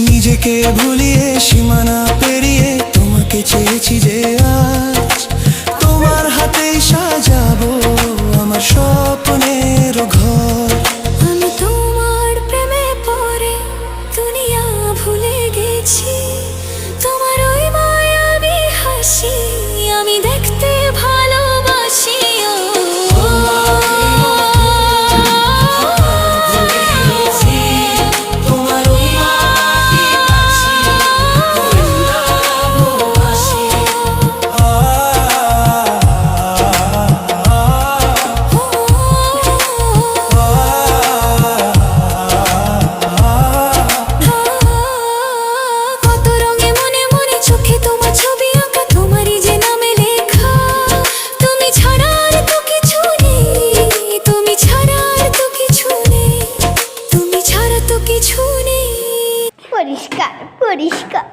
নিজেকে ভুলিয়ে সীমানা পেরিয়ে তোমাকে চেয়েছি যে আজ তোমার হাতেই সাজাবো আমার স্বপ্নের ঘর। আমি তোমার প্রেমে পড়ে দুনিয়া ভুলে গেছি, তোমার ওই মায়াবী হাসি আমি দেখতে ভালোবাসি। পরিষ্কার পরিষ্কার।